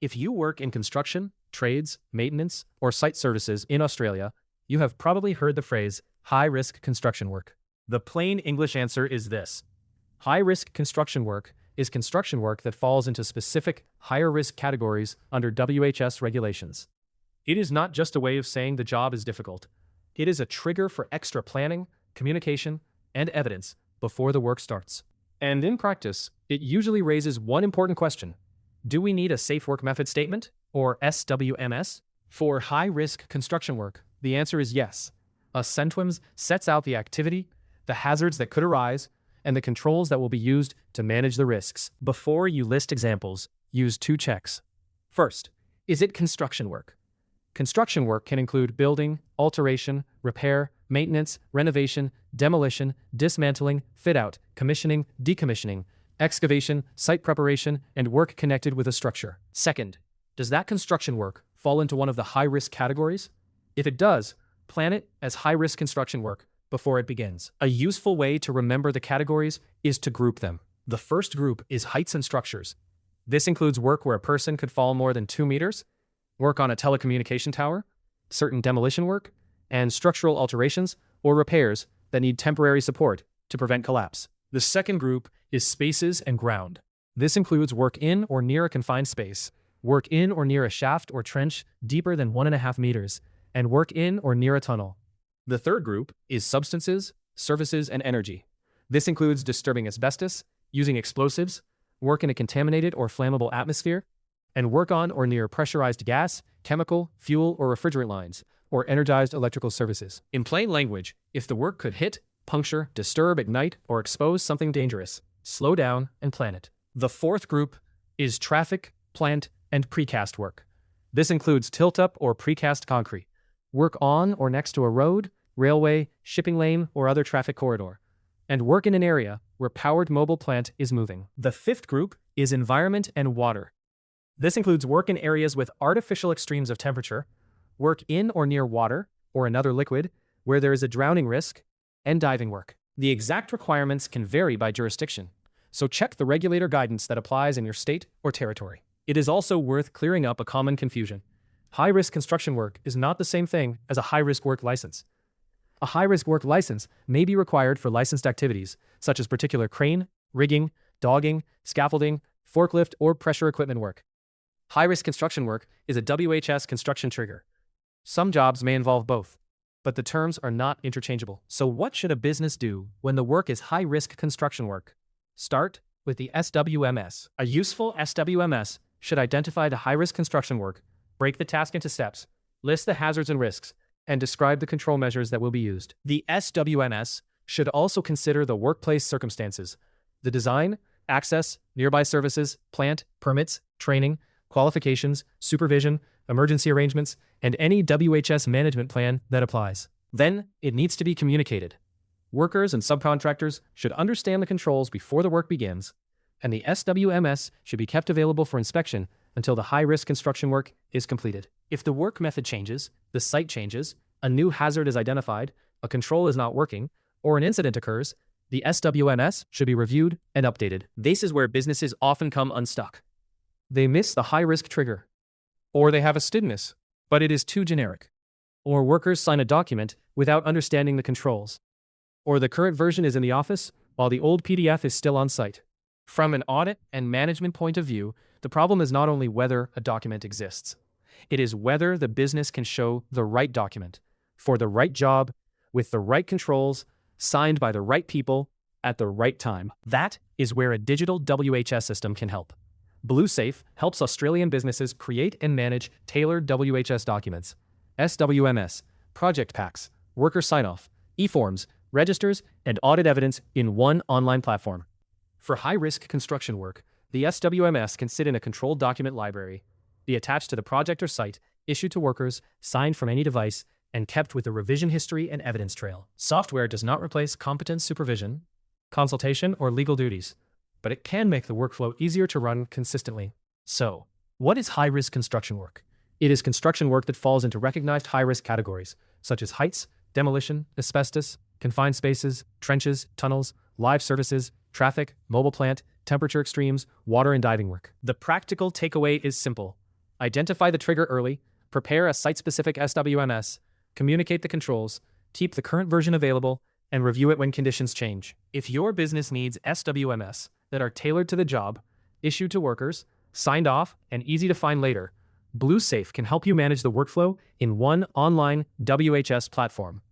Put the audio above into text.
If you work in construction, trades, maintenance, or site services in Australia, you have probably heard the phrase high-risk construction work. The plain English answer is this. High-risk construction work is construction work that falls into specific higher-risk categories under WHS regulations. It is not just a way of saying the job is difficult. It is a trigger for extra planning, communication, and evidence before the work starts. And in practice, it usually raises one important question. Do we need a Safe Work Method Statement, or SWMS? For high-risk construction work, the answer is yes. A SWMS sets out the activity, the hazards that could arise, and the controls that will be used to manage the risks. Before you list examples, use two checks. First, is it construction work? Construction work can include building, alteration, repair, maintenance, renovation, demolition, dismantling, fit-out, commissioning, decommissioning, excavation, site preparation, and work connected with a structure. Second, does that construction work fall into one of the high-risk categories? If it does, plan it as high-risk construction work before it begins. A useful way to remember the categories is to group them. The first group is heights and structures. This includes work where a person could fall more than 2 meters, work on a telecommunication tower, certain demolition work, and structural alterations or repairs that need temporary support to prevent collapse. The second group is spaces and ground. This includes work in or near a confined space, work in or near a shaft or trench deeper than 1.5 meters, and work in or near a tunnel. The third group is substances, surfaces, and energy. This includes disturbing asbestos, using explosives, work in a contaminated or flammable atmosphere, and work on or near pressurized gas, chemical, fuel, or refrigerant lines, or energized electrical services. In plain language, if the work could hit, puncture, disturb, ignite, or expose something dangerous, slow down and plan it. The fourth group is traffic, plant, and precast work. This includes tilt-up or precast concrete, work on or next to a road, railway, shipping lane, or other traffic corridor, and work in an area where powered mobile plant is moving. The fifth group is environment and water. This includes work in areas with artificial extremes of temperature, work in or near water or another liquid where there is a drowning risk, and diving work. The exact requirements can vary by jurisdiction, so check the regulator guidance that applies in your state or territory. It is also worth clearing up a common confusion. High-risk construction work is not the same thing as a high-risk work license. A high-risk work license may be required for licensed activities, such as particular crane, rigging, dogging, scaffolding, forklift, or pressure equipment work. High-risk construction work is a WHS construction trigger. Some jobs may involve both, but the terms are not interchangeable. So what should a business do when the work is high-risk construction work? Start with the SWMS. A useful SWMS should identify the high-risk construction work, break the task into steps, list the hazards and risks, and describe the control measures that will be used. The SWMS should also consider the workplace circumstances, the design, access, nearby services, plant, permits, training, qualifications, supervision, emergency arrangements, and any WHS management plan that applies. Then, it needs to be communicated. Workers and subcontractors should understand the controls before the work begins, and the SWMS should be kept available for inspection until the high-risk construction work is completed. If the work method changes, the site changes, a new hazard is identified, a control is not working, or an incident occurs, the SWMS should be reviewed and updated. This is where businesses often come unstuck. They miss the high-risk trigger, or they have a STIDMIS, but it is too generic, or workers sign a document without understanding the controls, or the current version is in the office while the old PDF is still on site. From an audit and management point of view, the problem is not only whether a document exists, it is whether the business can show the right document for the right job with the right controls signed by the right people at the right time. That is where a digital WHS system can help. BlueSafe helps Australian businesses create and manage tailored WHS documents, SWMS, project packs, worker sign-off, eForms, registers, and audit evidence in one online platform. For high-risk construction work, the SWMS can sit in a controlled document library, be attached to the project or site, issued to workers, signed from any device, and kept with a revision history and evidence trail. Software does not replace competent supervision, consultation, or legal duties, but it can make the workflow easier to run consistently. So, what is high-risk construction work? It is construction work that falls into recognized high-risk categories, such as heights, demolition, asbestos, confined spaces, trenches, tunnels, live services, traffic, mobile plant, temperature extremes, water and diving work. The practical takeaway is simple. Identify the trigger early, prepare a site-specific SWMS, communicate the controls, keep the current version available, and review it when conditions change. If your business needs SWMS that are tailored to the job, issued to workers, signed off, and easy to find later, BlueSafe can help you manage the workflow in one online WHS platform.